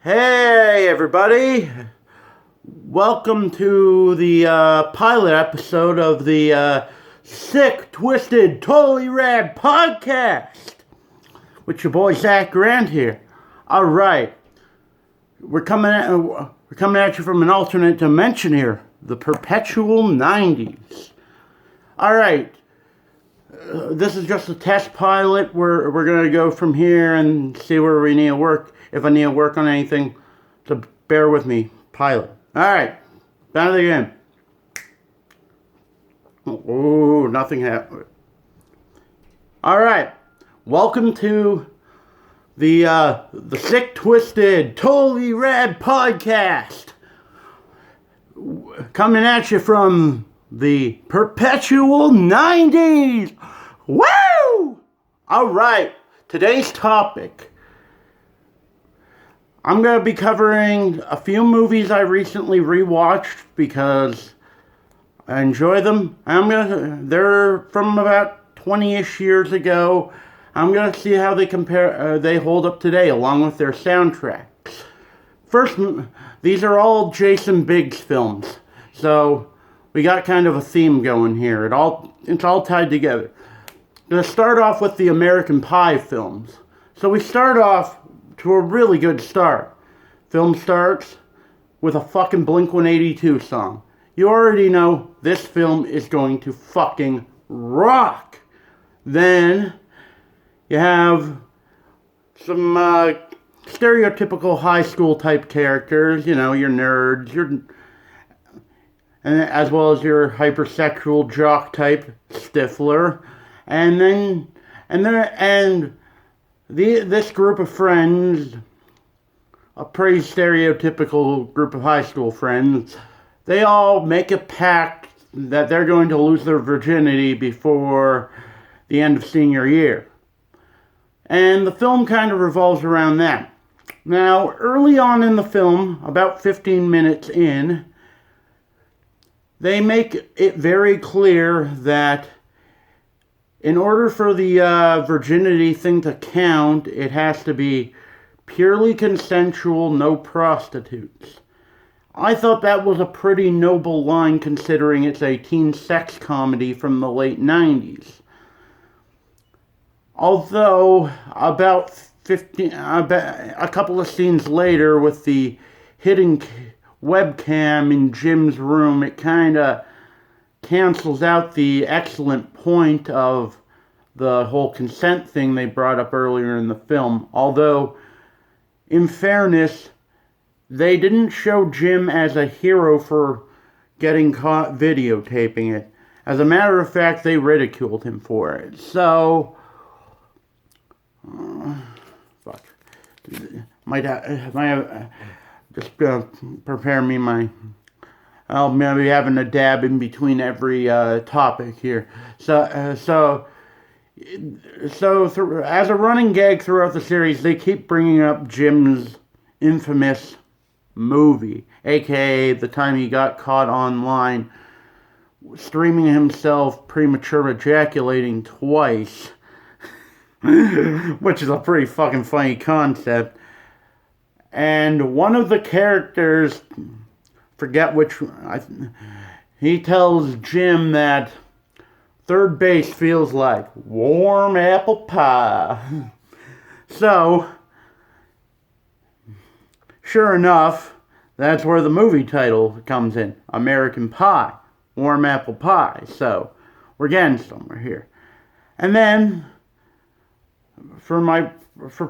Hey everybody! Welcome to the pilot episode of the Sick, Twisted, Totally Rad podcast with your boy Zach Grant here. All right, we're coming at you from an alternate dimension here, the perpetual 90s. All right, this is just a test pilot. We're gonna go from here and see where we need to work. If I need to work on anything, so bear with me. Pilot. Alright. Down to the game. Oh, nothing happened. Alright. Welcome to the Sick, Twisted, Totally Rad podcast. Coming at you from the perpetual 90s. Woo! Alright. Today's topic. I'm going to be covering a few movies I recently rewatched because I enjoy them. They're from about 20-ish years ago. I'm going to see how they hold up today along with their soundtracks. First, these are all Jason Biggs films. So, we got kind of a theme going here. It's all tied together. I'm going to start off with the American Pie films. So we start off to a really good start. Film starts with a fucking Blink-182 song. You already know this film is going to fucking rock. Then you have some stereotypical high school type characters, you know, your nerds, and as well as your hypersexual jock type Stifler, this group of friends, a pretty stereotypical group of high school friends, they all make a pact that they're going to lose their virginity before the end of senior year. And the film kind of revolves around that. Now, early on in the film, about 15 minutes in, they make it very clear that in order for the virginity thing to count, it has to be purely consensual, no prostitutes. I thought that was a pretty noble line considering it's a teen sex comedy from the late 90s. Although, about a couple of scenes later with the hidden webcam in Jim's room, it kind of cancels out the excellent point of the whole consent thing they brought up earlier in the film. Although, in fairness, they didn't show Jim as a hero for getting caught videotaping it. As a matter of fact, they ridiculed him for it. So, fuck. Just prepare me I'll maybe having a dab in between every topic here. As a running gag throughout the series, they keep bringing up Jim's infamous movie, aka the time he got caught online streaming himself premature ejaculating twice, which is a pretty fucking funny concept. And one of the characters, forget which, he tells Jim that third base feels like warm apple pie. So, sure enough, that's where the movie title comes in. American Pie. Warm apple pie. So, we're getting somewhere here. And then, for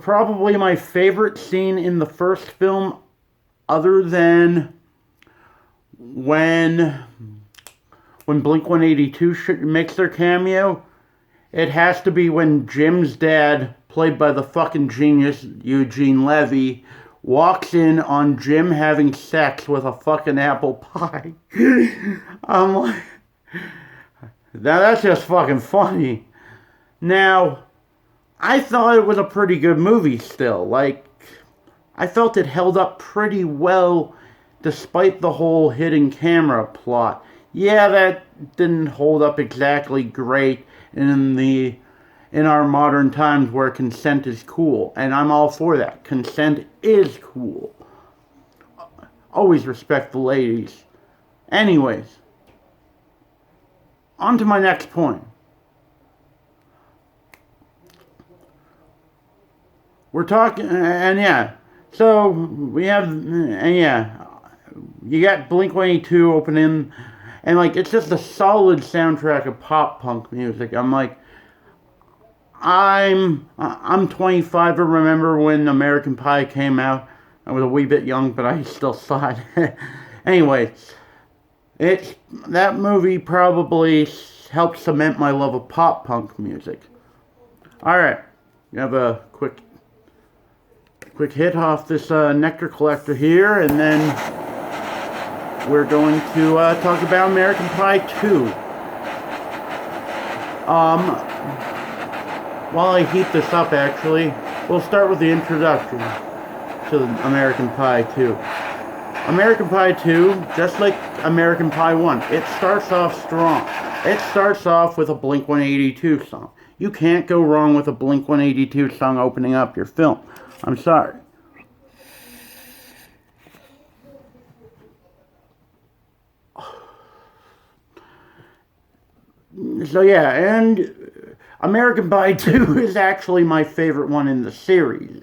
probably my favorite scene in the first film, other than when Blink-182 makes their cameo, it has to be when Jim's dad, played by the fucking genius Eugene Levy, walks in on Jim having sex with a fucking apple pie. I'm like, that's just fucking funny. Now, I thought it was a pretty good movie still. Like, I felt it held up pretty well despite the whole hidden camera plot. Yeah, that didn't hold up exactly great in our modern times where consent is cool. And I'm all for that. Consent is cool. Always respect the ladies. Anyways, on to my next point. We're talking, and yeah, so we have, and yeah, you got Blink-182 opening, and like, it's just a solid soundtrack of pop punk music. I'm 25. I remember when American Pie came out. I was a wee bit young, but I still saw it. Anyway, that movie probably helped cement my love of pop punk music. All right, you have a quick hit off this nectar collector here, and then we're going to talk about American Pie 2. While I heat this up, actually, we'll start with the introduction to American Pie 2. American Pie 2, just like American Pie 1, it starts off strong. It starts off with a Blink-182 song. You can't go wrong with a Blink-182 song opening up your film. I'm sorry. So yeah, and American Pie 2 is actually my favorite one in the series.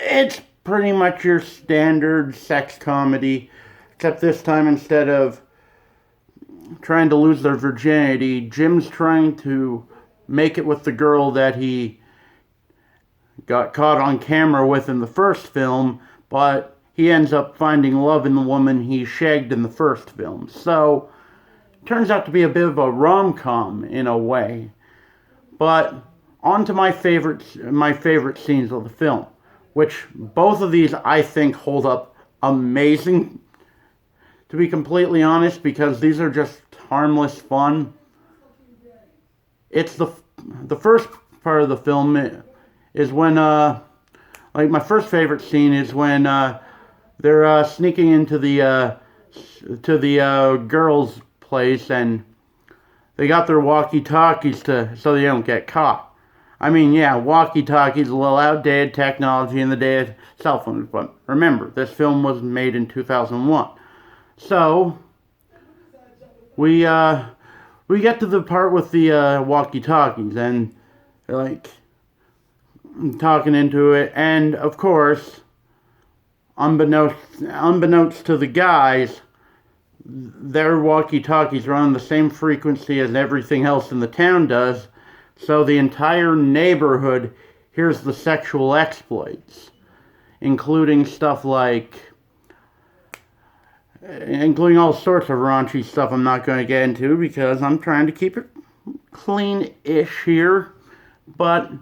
It's pretty much your standard sex comedy, except this time instead of trying to lose their virginity, Jim's trying to make it with the girl that he got caught on camera with in the first film, but he ends up finding love in the woman he shagged in the first film. So, turns out to be a bit of a rom-com in a way. But on to my favorite scenes of the film, which both of these I think hold up amazing, to be completely honest, because these are just harmless fun. It's the first part of the film is when like my first favorite scene is when they're sneaking into the girls' place, and they got their walkie-talkies so they don't get caught. I mean, yeah, walkie-talkies, a little outdated technology in the day of cell phones, but remember, this film was made in 2001. So we get to the part with the walkie-talkies, and they're like talking into it, and of course, unbeknownst to the guys, their walkie-talkies are on the same frequency as everything else in the town does, so the entire neighborhood hears the sexual exploits, including stuff like, including all sorts of raunchy stuff I'm not going to get into because I'm trying to keep it clean-ish here, but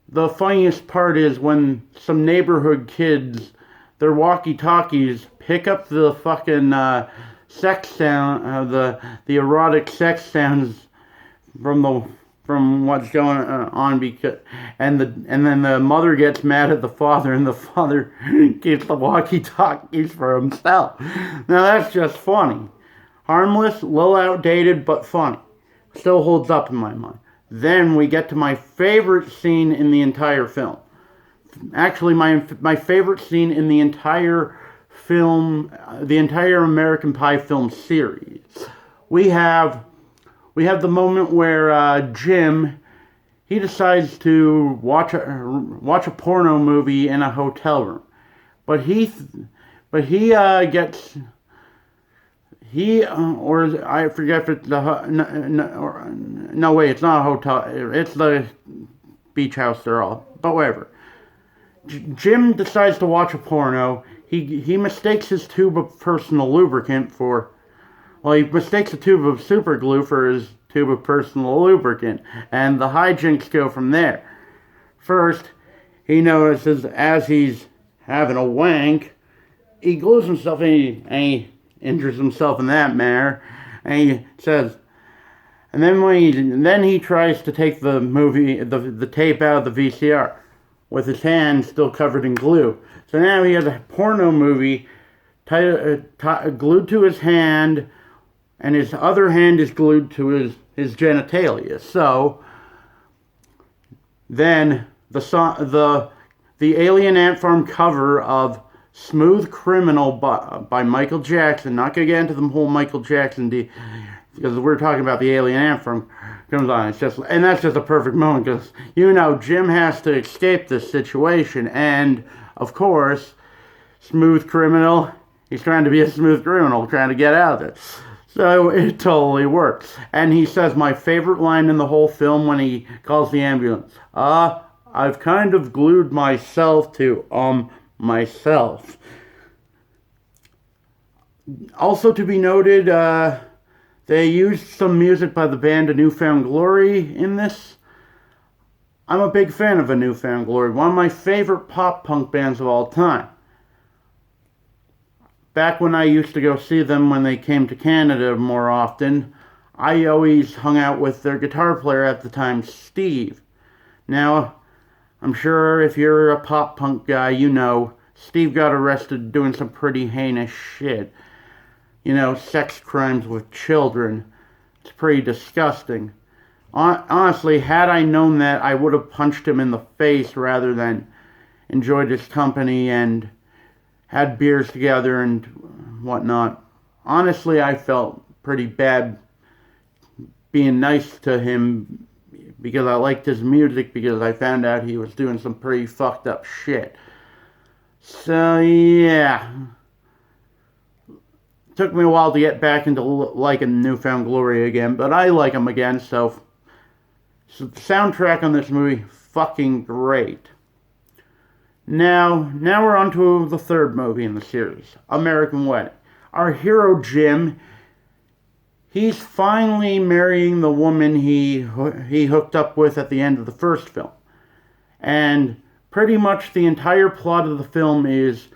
the funniest part is when some neighborhood kids, their walkie-talkies pick up the fucking sex sound, the erotic sex sounds from what's going on, because and then the mother gets mad at the father, and the father keeps the walkie-talkies for himself. Now that's just funny, harmless, a little outdated, but funny. Still holds up in my mind. Then we get to my favorite scene in the entire film. Actually, my favorite scene in the entire film, the entire American Pie film series. We have the moment where Jim, he decides to watch a porno movie in a hotel room, or I forget if it's no wait, it's not a hotel, it's the beach house they're all, but whatever. Jim decides to watch a porno. He mistakes his tube of personal lubricant for, well, he mistakes a tube of super glue for his tube of personal lubricant, and the hijinks go from there. First, he notices as he's having a wank, he glues himself and he injures himself in that manner, and he says, and then he tries to take the tape out of the VCR with his hand still covered in glue. So now he has a porno movie glued to his hand, and his other hand is glued to his genitalia. So then the Alien Ant Farm cover of Smooth Criminal by Michael Jackson. Not gonna get into the whole Michael Jackson because we're talking about the Alien Ant Farm comes on. And that's just a perfect moment because Jim has to escape this situation, and of course, Smooth Criminal. He's trying to be a smooth criminal, trying to get out of it. So it totally works. And he says my favorite line in the whole film when he calls the ambulance. I've kind of glued myself to, myself. Also to be noted, they used some music by the band A Newfound Glory in this. I'm a big fan of A Newfound Glory, one of my favorite pop-punk bands of all time. Back when I used to go see them when they came to Canada more often, I always hung out with their guitar player at the time, Steve. Now, I'm sure if you're a pop-punk guy, Steve got arrested doing some pretty heinous shit. Sex crimes with children. It's pretty disgusting. Honestly, had I known that, I would have punched him in the face rather than enjoyed his company and had beers together and whatnot. Honestly, I felt pretty bad being nice to him because I liked his music, because I found out he was doing some pretty fucked up shit. So, yeah. Took me a while to get back into liking Newfound Glory again, but I like him again, so the soundtrack on this movie, fucking great. Now we're on to the third movie in the series, American Wedding. Our hero, Jim, he's finally marrying the woman he hooked up with at the end of the first film. And pretty much the entire plot of the film is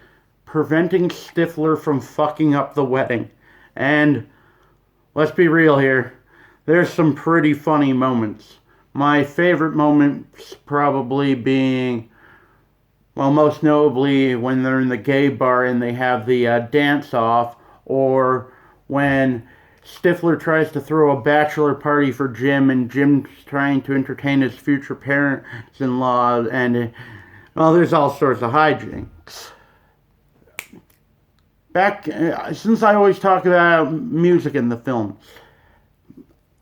preventing Stifler from fucking up the wedding. And let's be real here, there's some pretty funny moments. My favorite moments probably being, well, most notably when they're in the gay bar and they have the dance-off, or when Stifler tries to throw a bachelor party for Jim, and Jim's trying to entertain his future parents-in-law, and, well, there's all sorts of hijinks. Since I always talk about music in the film,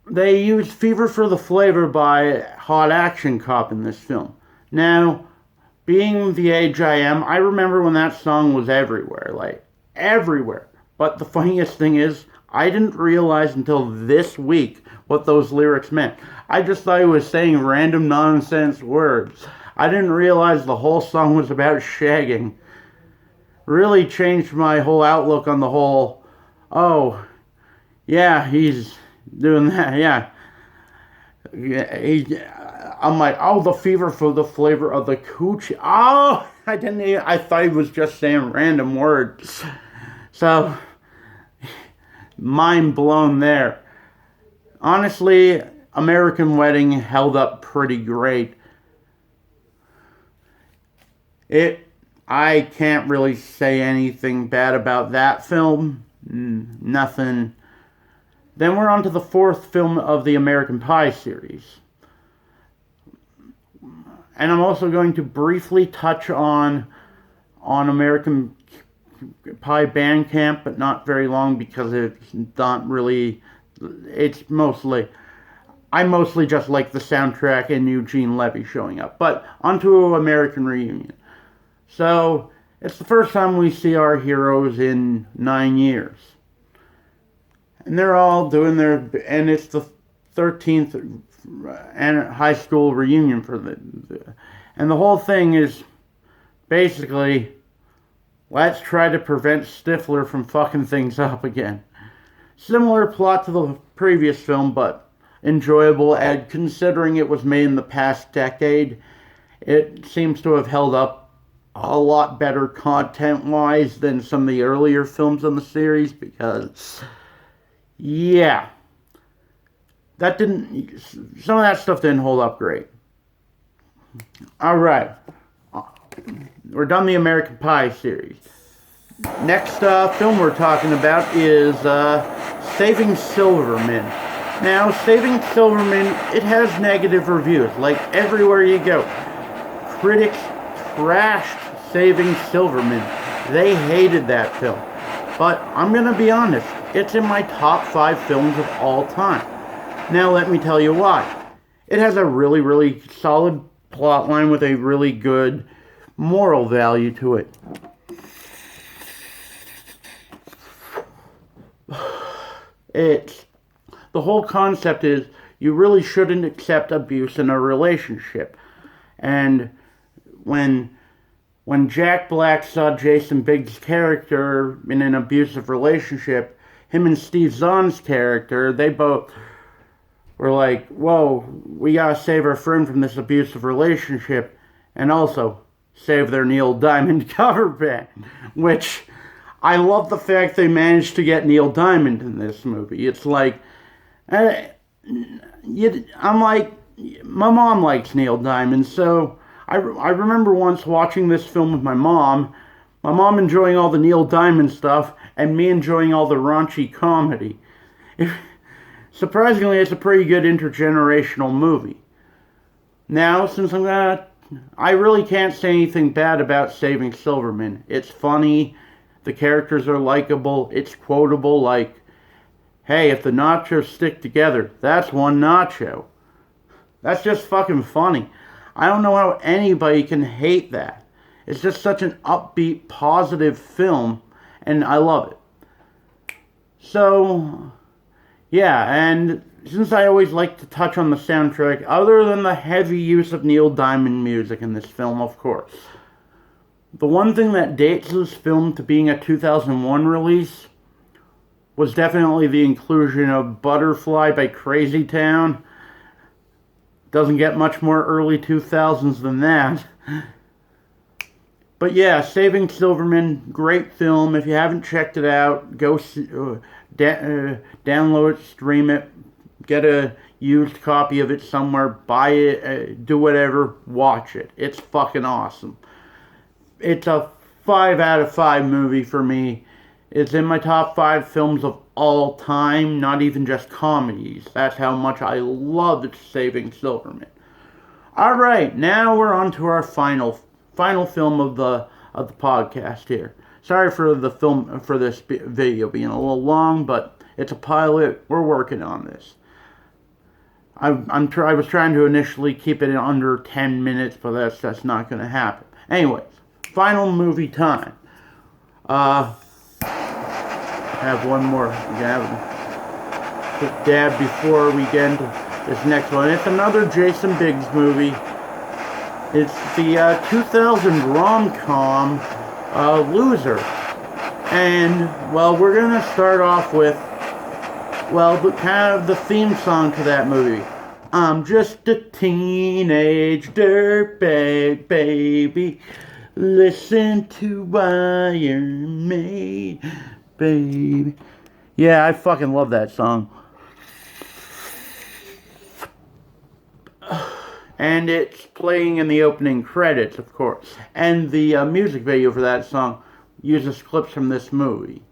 they used Fever for the Flavor by Hot Action Cop in this film. Now, being the age I am, I remember when that song was everywhere, everywhere. But the funniest thing is, I didn't realize until this week what those lyrics meant. I just thought he was saying random nonsense words. I didn't realize the whole song was about shagging. Really changed my whole outlook on the whole, he's doing that, yeah. I'm like, the fever for the flavor of the coochie. I thought he was just saying random words. So, mind blown there. Honestly, American Wedding held up pretty great. I can't really say anything bad about that film. Nothing. Then we're on to the fourth film of the American Pie series. And I'm also going to briefly touch on American Pie Bandcamp, but not very long because it's not really, I mostly just like the soundtrack and Eugene Levy showing up. But onto American Reunion. So, it's the first time we see our heroes in 9 years. And they're all doing and it's the 13th high school reunion for and the whole thing is basically, let's try to prevent Stifler from fucking things up again. Similar plot to the previous film, but enjoyable, and considering it was made in the past decade, it seems to have held up a lot better content-wise than some of the earlier films in the series, because, yeah, some of that stuff didn't hold up great. Alright, we're done the American Pie series. Next film we're talking about is Saving Silverman. Now, Saving Silverman, it has negative reviews, like everywhere you go. critics trashed Saving Silverman. They hated that film. But I'm going to be honest, it's in my top 5 films of all time. Now let me tell you why. It has a really, really solid plot line with a really good moral value to it. The whole concept is you really shouldn't accept abuse in a relationship. And when Jack Black saw Jason Biggs' character in an abusive relationship, him and Steve Zahn's character, they both were like, whoa, we gotta save our friend from this abusive relationship, and also save their Neil Diamond cover band, which I love the fact they managed to get Neil Diamond in this movie. It's like, I'm like, my mom likes Neil Diamond, so I remember once watching this film with my mom enjoying all the Neil Diamond stuff, and me enjoying all the raunchy comedy. Surprisingly, it's a pretty good intergenerational movie. Now, since I really can't say anything bad about Saving Silverman. It's funny, the characters are likable, it's quotable, like, hey, if the nachos stick together, that's one nacho. That's just fucking funny. I don't know how anybody can hate that. It's just such an upbeat, positive film, and I love it. So, yeah, and since I always like to touch on the soundtrack, other than the heavy use of Neil Diamond music in this film, of course, the one thing that dates this film to being a 2001 release was definitely the inclusion of Butterfly by Crazy Town. Doesn't get much more early 2000s than that. But yeah, Saving Silverman, great film. If you haven't checked it out, go download it, stream it, get a used copy of it somewhere, buy it, do whatever, watch it. It's fucking awesome. It's a 5 out of 5 movie for me. It's in my top 5 films of all time, not even just comedies. That's how much I loved Saving Silverman. Alright, now we're on to our final film of the podcast here. Sorry for this video being a little long, but it's a pilot. We're working on this. I was trying to initially keep it in under 10 minutes, but that's not going to happen. Anyways, final movie time. Have one more. We have a quick dab before we get into this next one. It's another Jason Biggs movie. It's the 2000 rom-com Loser. And, well, we're going to start off with, well, kind of the theme song to that movie. I'm just a teenage dirtbag, baby. Listen to Iron Maiden, baby. Yeah, I fucking love that song. And it's playing in the opening credits, of course. And the music video for that song uses clips from this movie.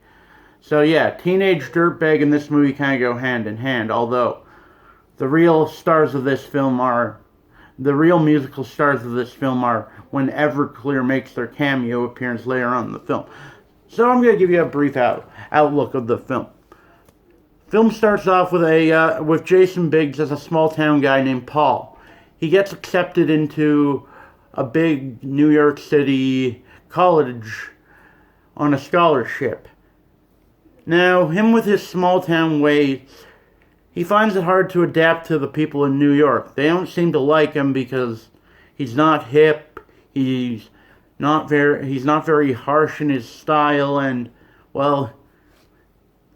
So yeah, teenage dirtbag and this movie kind of go hand in hand, although the real stars of this film are, the real musical stars of this film are when Everclear makes their cameo appearance later on in the film. So I'm going to give you a brief outlook of the film. Film starts off with Jason Biggs as a small town guy named Paul. He gets accepted into a big New York City college on a scholarship. Now, him with his small town ways, he finds it hard to adapt to the people in New York. They don't seem to like him because he's not hip, he's not very harsh in his style, and, well,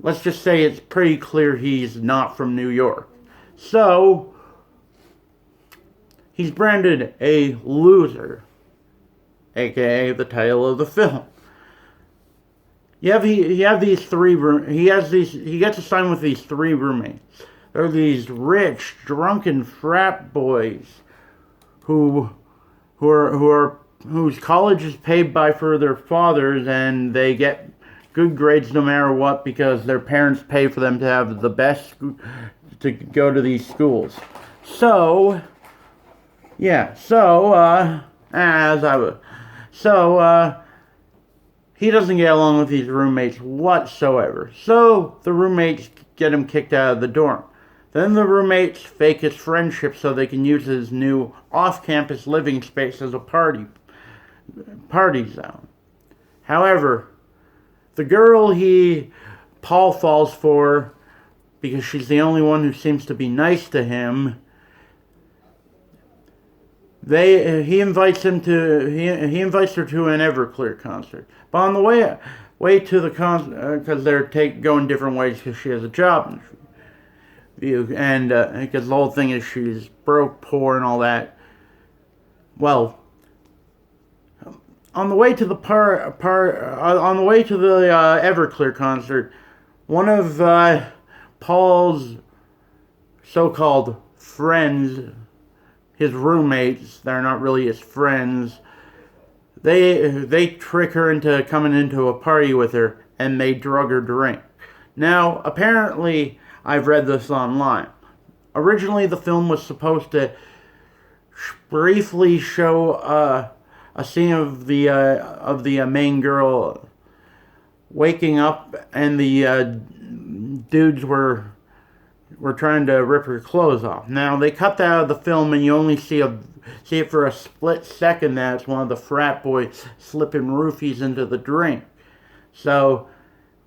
let's just say it's pretty clear he's not from New York. So, he's branded a loser, aka the title of the film. He gets assigned with these 3 roommates. They're these rich, drunken frat boys whose college is paid for their fathers, and they get good grades no matter what because their parents pay for them to have the best to go to these schools. So As I was. So, he doesn't get along with his roommates whatsoever. So, the roommates get him kicked out of the dorm. Then the roommates fake his friendship so they can use his new off-campus living space as a party zone. However, the girl Paul falls for, because she's the only one who seems to be nice to him, he invites her to an Everclear concert. But on the way to the concert, because they're going different ways because she has a job interview, and because the whole thing is she's broke, poor, and all that. Well, on the way to the Everclear concert, one of Paul's so-called friends, his roommates, they're not really his friends, they trick her into coming into a party with her, and they drug her drink. Now, apparently, I've read this online. Originally, the film was supposed to briefly show a scene of the main girl waking up, and the dudes were trying to rip her clothes off. Now they cut that out of the film, and you only see it for a split second. That's one of the frat boys slipping roofies into the drink. So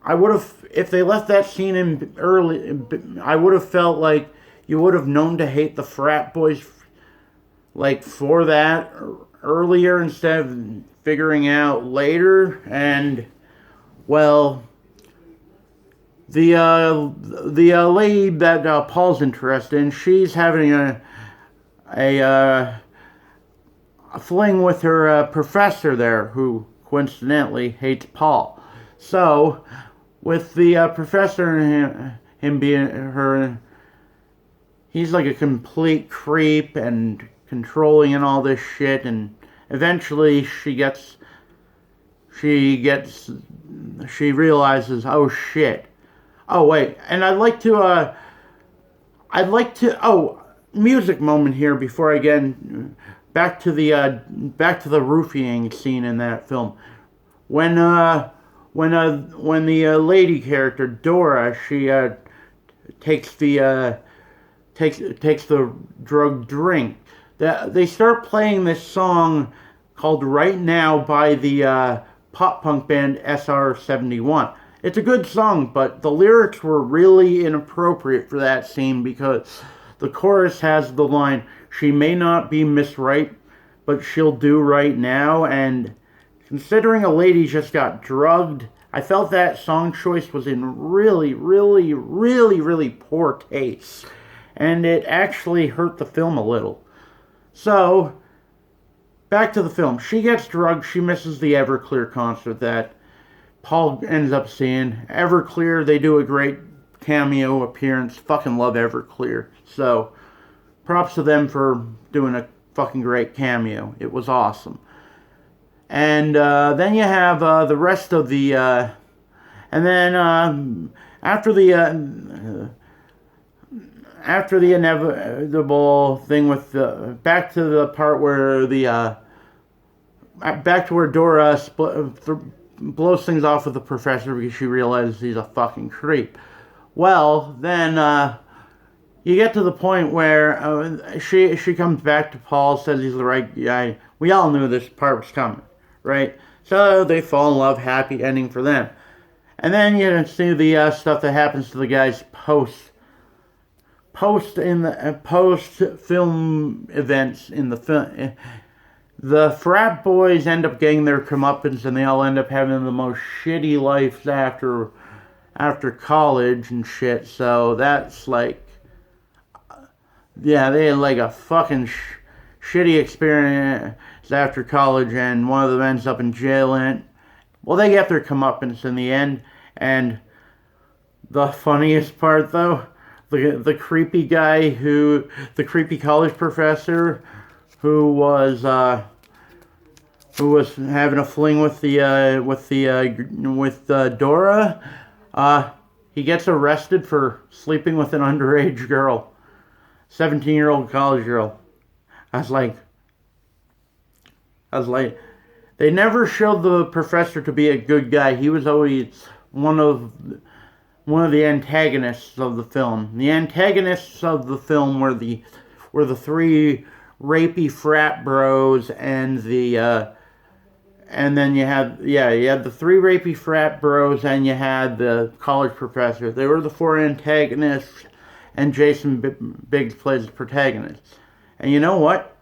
I would have, if they left that scene in early, I would have felt like you would have known to hate the frat boys, like, for that earlier instead of figuring out later. And well, the lady that Paul's interested in, she's having a fling with her professor there, who coincidentally hates Paul. So, with the professor and him being he's like a complete creep and controlling and all this shit, and eventually she realizes, oh shit. Oh wait, and music moment here before I get back to the roofing scene in that film. When the lady character Dora, she takes the drug drink. They start playing this song called "Right Now" by the pop punk band SR-71. It's a good song, but the lyrics were really inappropriate for that scene, because the chorus has the line, "She may not be Miss Right, but she'll do right now," and considering a lady just got drugged, I felt that song choice was in really, really, really, really poor taste, and it actually hurt the film a little. So, back to the film. She gets drugged, she misses the Everclear concert that Paul ends up seeing. Everclear, they do a great cameo appearance. Fucking love Everclear. So, props to them for doing a fucking great cameo. It was awesome. And then you have the rest of the... and then after the inevitable thing with the... Back to the part where the... back to where Dora blows things off with the professor because she realizes he's a fucking creep. Well, then you get to the point where she comes back to Paul, says he's the right guy. We all knew this part was coming, right? So they fall in love, happy ending for them. And then you see the stuff that happens to the guys post film events in the film. The frat boys end up getting their comeuppance, and they all end up having the most shitty lives after college and shit. So that's like, yeah, they had like a fucking shitty experience after college, and one of them ends up in jail. And well, they get their comeuppance in the end. And the funniest part, though, the creepy guy the creepy college professor who was having a fling with Dora, he gets arrested for sleeping with an underage girl, 17-year-old college girl. I was like, I was like, they never showed the professor to be a good guy. He was always one of the antagonists of the film. The antagonists of the film were the three rapey frat bros and then you had the three rapey frat bros and you had the college professor. They were the four antagonists, and Jason Biggs plays the protagonist. And you know what?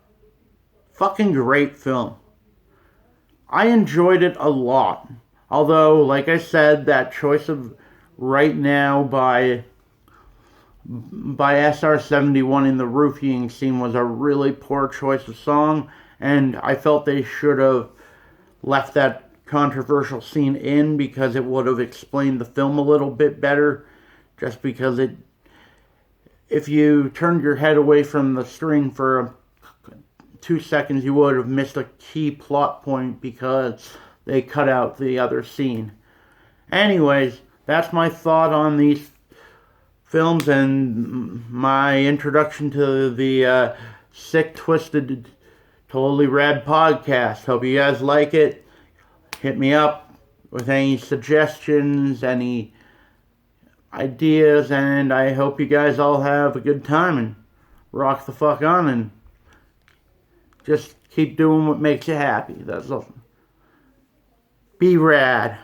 Fucking great film. I enjoyed it a lot. Although, like I said, that choice of Right Now by SR-71 in the roofing scene was a really poor choice of song, and I felt they should have left that controversial scene in because it would have explained the film a little bit better. Just because if you turned your head away from the screen for 2 seconds, you would have missed a key plot point because they cut out the other scene. Anyways, that's my thought on these films and my introduction to the Sick, Twisted, Totally Rad podcast. Hope you guys like it. Hit me up with any suggestions, any ideas, and I hope you guys all have a good time and rock the fuck on and just keep doing what makes you happy. That's all. Be rad.